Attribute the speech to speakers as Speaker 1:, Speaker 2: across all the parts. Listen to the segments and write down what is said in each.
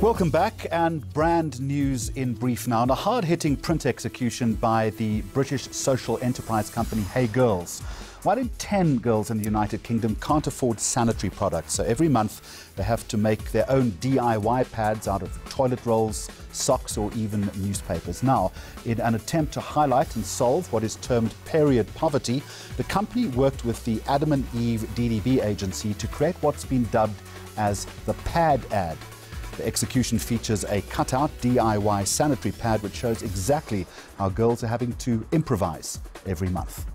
Speaker 1: Welcome back, and brand news in brief now. And a hard-hitting print execution by the British social enterprise company Hey Girls. 1 in 10 girls in the United Kingdom can't afford sanitary products, so every month they have to make their own DIY pads out of toilet rolls, socks or even newspapers. Now, in an attempt to highlight and solve what is termed period poverty, the company worked with the Adam and Eve DDB agency to create what's been dubbed as the pad ad. The execution features a cutout DIY sanitary pad which shows exactly how girls are having to improvise every month.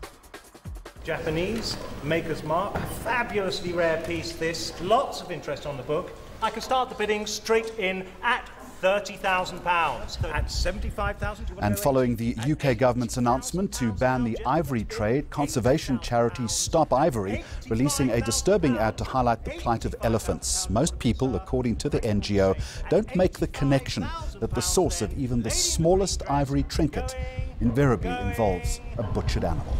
Speaker 2: Japanese, Maker's Mark, a fabulously rare piece this, lots of interest on the book. I can start the bidding straight in at £30,000. At £75,000.
Speaker 1: And following the UK government's announcement to ban the ivory trade, conservation charity Stop Ivory releasing a disturbing ad to highlight the plight of elephants. Most people, according to the NGO, don't make the connection that the source of even the smallest ivory trinket invariably involves a butchered animal.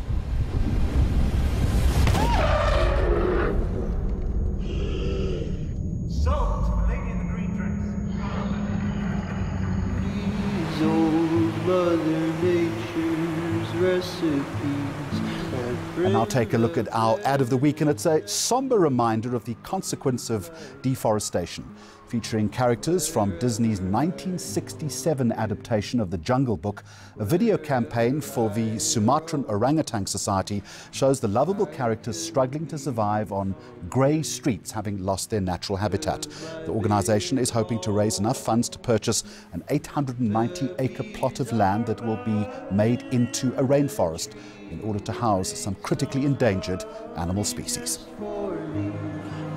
Speaker 1: And now take a look at our ad of the week, and it's a somber reminder of the consequence of deforestation, featuring characters from Disney's 1967 adaptation of The Jungle Book. A video campaign for the Sumatran Orangutan Society shows the lovable characters struggling to survive on grey streets, having lost their natural habitat. The organisation is hoping to raise enough funds to purchase an 890-acre plot of land that will be made into a rainforest in order to house some critically endangered animal species.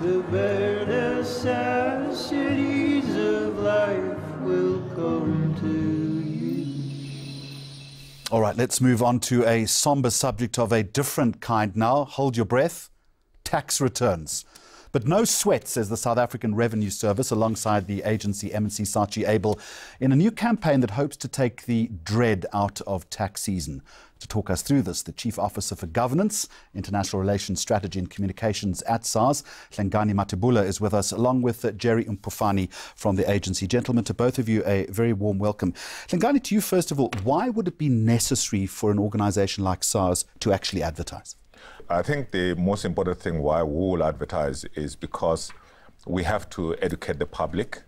Speaker 3: The bare necessities of life will come to you.
Speaker 1: All right, let's move on to a somber subject of a different kind now. Hold your breath. Tax returns. But no sweat, says the South African Revenue Service, alongside the agency M&C Saatchi Abel, in a new campaign that hopes to take the dread out of tax season. To talk us through this, the Chief Officer for Governance, International Relations, Strategy and Communications at SARS, Hlengani Matebula, is with us, along with Jerry Mpufane from the agency. Gentlemen, to both of you, a very warm welcome. Hlengani, to you first of all, why would it be necessary for an organisation like SARS to actually advertise?
Speaker 4: I think the most important thing why we will advertise is because we have to educate the public.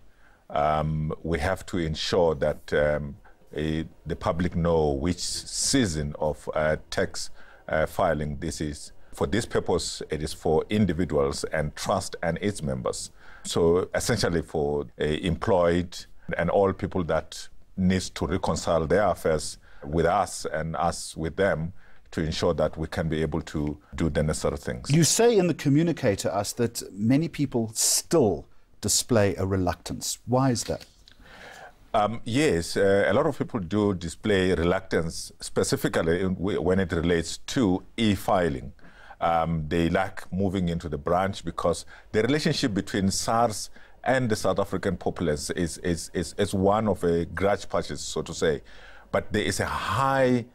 Speaker 4: We have to ensure that the public know which season of tax filing this is. For this purpose, it is for individuals and trust and its members. So essentially for employed and all people that need to reconcile their affairs with us and us with them, to ensure that we can be able to do the necessary things. You
Speaker 1: say in the communique to us that many people still display a reluctance. Why is that?
Speaker 4: Yes, a lot of people do display reluctance, specifically when it relates to e-filing. They like moving into the branch because the relationship between SARS and the South African populace is one of a grudge purchase, so to say. But there is a high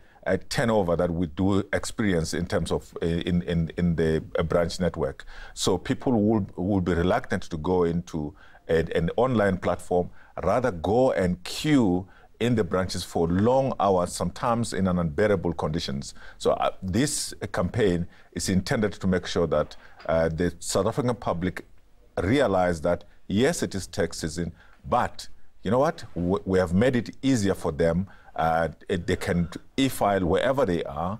Speaker 4: turnover that we do experience in terms of in the branch network. So people will be reluctant to go into an online platform, rather go and queue in the branches for long hours, sometimes in unbearable conditions. So this campaign is intended to make sure that the South African public realize that, yes, it is tax season, but you know what? We have made it easier for them. They can e-file wherever they are,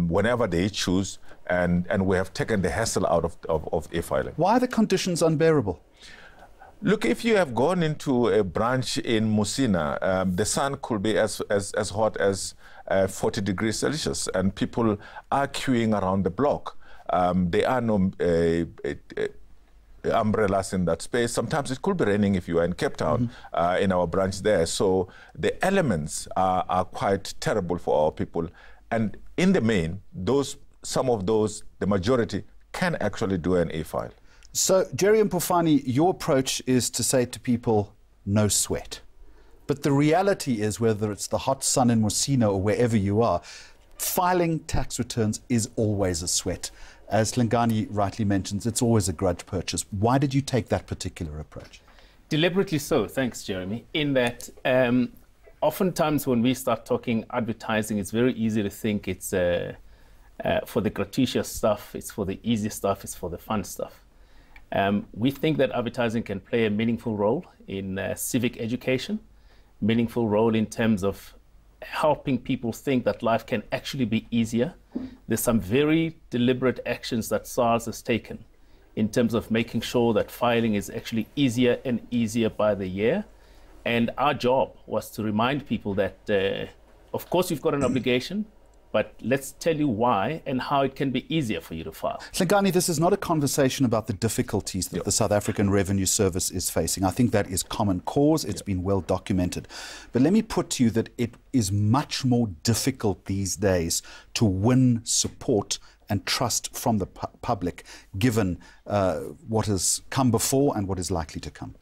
Speaker 4: whenever they choose, and we have taken the hassle out of e-filing.
Speaker 1: Why are the conditions unbearable?
Speaker 4: Look, if you have gone into a branch in Musina, the sun could be as hot as 40 degrees Celsius, and people are queuing around the block. There are no umbrellas in that space. Sometimes it could be raining if you are in Cape Town, in our branch there. So the elements are quite terrible for our people. And in the main, some of those, the majority, can actually do an e-file.
Speaker 1: So, Jerry Mpufane, your approach is to say to people, no sweat. But the reality is, whether it's the hot sun in Musina or wherever you are, filing tax returns is always a sweat. As Hlengani rightly mentions, it's always a grudge purchase. Why did you take that particular approach?
Speaker 5: Deliberately so, thanks, Jeremy, in that oftentimes when we start talking advertising, it's very easy to think it's for the gratuitous stuff, it's for the easy stuff, it's for the fun stuff. We think that advertising can play a meaningful role in civic education, meaningful role in terms of helping people think that life can actually be easier. There's some very deliberate actions that SARS has taken in terms of making sure that filing is actually easier and easier by the year. And our job was to remind people that, of course, you've got an obligation, but let's tell you why and how it can be easier for you to file.
Speaker 1: Hlengani, this is not a conversation about the difficulties that the South African Revenue Service is facing. I think that is common cause. It's been well documented. But let me put to you that it is much more difficult these days to win support and trust from the public, given what has come before and what is likely to come.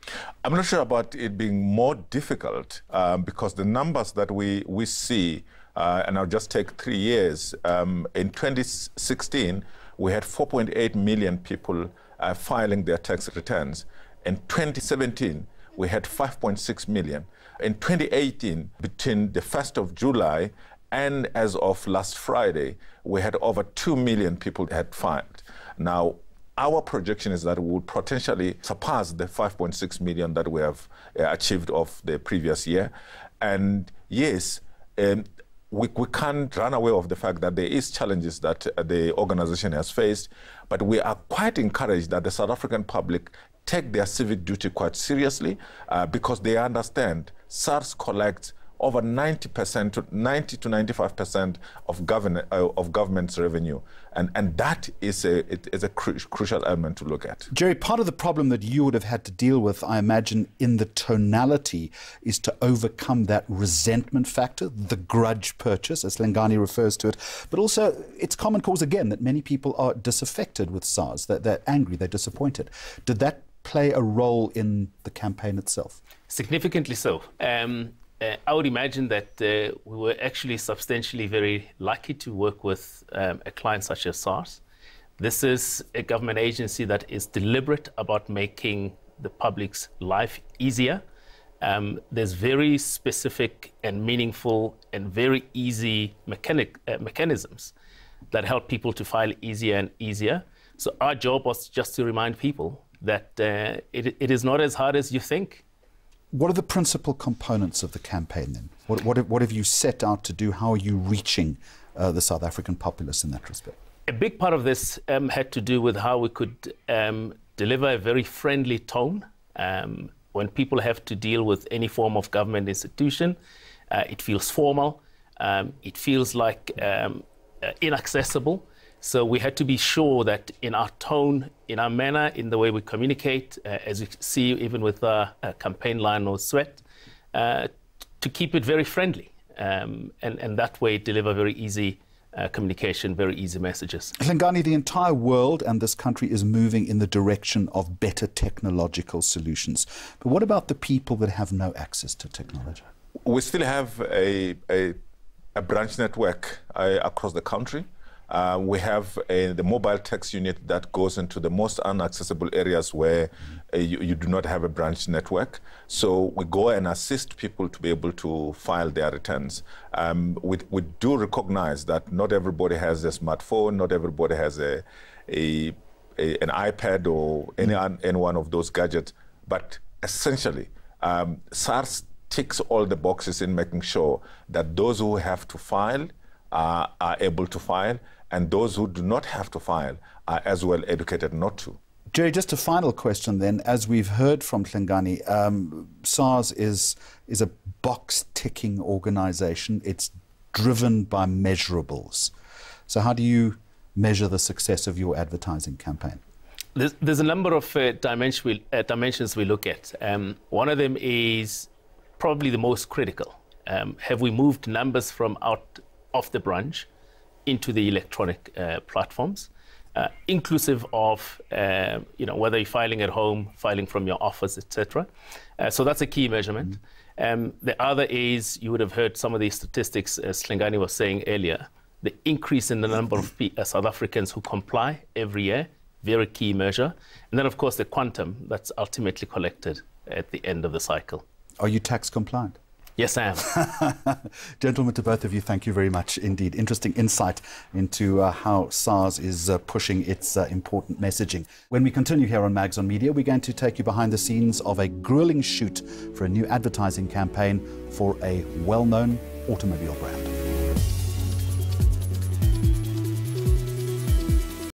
Speaker 4: I'm not sure about it being more difficult because the numbers that we see, and I'll just take 3 years. In 2016, we had 4.8 million people filing their tax returns. In 2017, we had 5.6 million. In 2018, between the 1st of July and as of last Friday, we had over 2 million people had filed. Now, our projection is that we would potentially surpass the 5.6 million that we have achieved of the previous year. And yes, we can't run away of the fact that there is challenges that the organization has faced, but we are quite encouraged that the South African public take their civic duty quite seriously because they understand SARS collects over 90% to 90 to 95% of government's revenue, and that is a crucial element to look at.
Speaker 1: Jerry, part of the problem that you would have had to deal with, I imagine, in the tonality, is to overcome that resentment factor, the grudge purchase, as Hlengani refers to it, but also it's common cause again that many people are disaffected with SARS, that they're angry, they're disappointed. Did that play a role in the campaign itself?
Speaker 5: Significantly so. I would imagine that we were actually substantially very lucky to work with a client such as SARS. This is a government agency that is deliberate about making the public's life easier. There's very specific and meaningful and very easy mechanisms that help people to file easier and easier. So our job was just to remind people that it is not as hard as you think.
Speaker 1: What are the principal components of the campaign then? What have you set out to do? How are you reaching the South African populace in that respect?
Speaker 5: A big part of this had to do with how we could deliver a very friendly tone. When people have to deal with any form of government institution, it feels formal, it feels like inaccessible. So we had to be sure that in our tone, in our manner, in the way we communicate, as you see even with our campaign line or sweat, to keep it very friendly and that way deliver very easy communication, very easy messages.
Speaker 1: Hlengani, the entire world and this country is moving in the direction of better technological solutions. But what about the people that have no access to technology?
Speaker 4: We still have a branch network across the country. We have the mobile tax unit that goes into the most inaccessible areas where you do not have a branch network. So we go and assist people to be able to file their returns. We do recognize that not everybody has a smartphone, not everybody has an iPad or any one of those gadgets, but essentially SARS ticks all the boxes in making sure that those who have to file are able to file, and those who do not have to file are as well educated not to.
Speaker 1: Jerry, just a final question then. As we've heard from Hlengani, SARS is a box-ticking organization. It's driven by measurables. So how do you measure the success of your advertising campaign?
Speaker 5: There's a number of dimensions we look at. One of them is probably the most critical. Have we moved numbers from out of the branch into the electronic platforms, inclusive of whether you're filing at home, filing from your office, etc. So that's a key measurement. The other is, you would have heard some of these statistics, as Hlengani was saying earlier, the increase in the number of South Africans who comply every year, very key measure. And then, of course, the quantum that's ultimately collected at the end of the cycle.
Speaker 1: Are you tax compliant?
Speaker 5: Yes, I am.
Speaker 1: Gentlemen, to both of you, thank you very much indeed. Interesting insight into how SARS is pushing its important messaging. When we continue here on Mags on Media, we're going to take you behind the scenes of a grueling shoot for a new advertising campaign for a well-known automobile brand.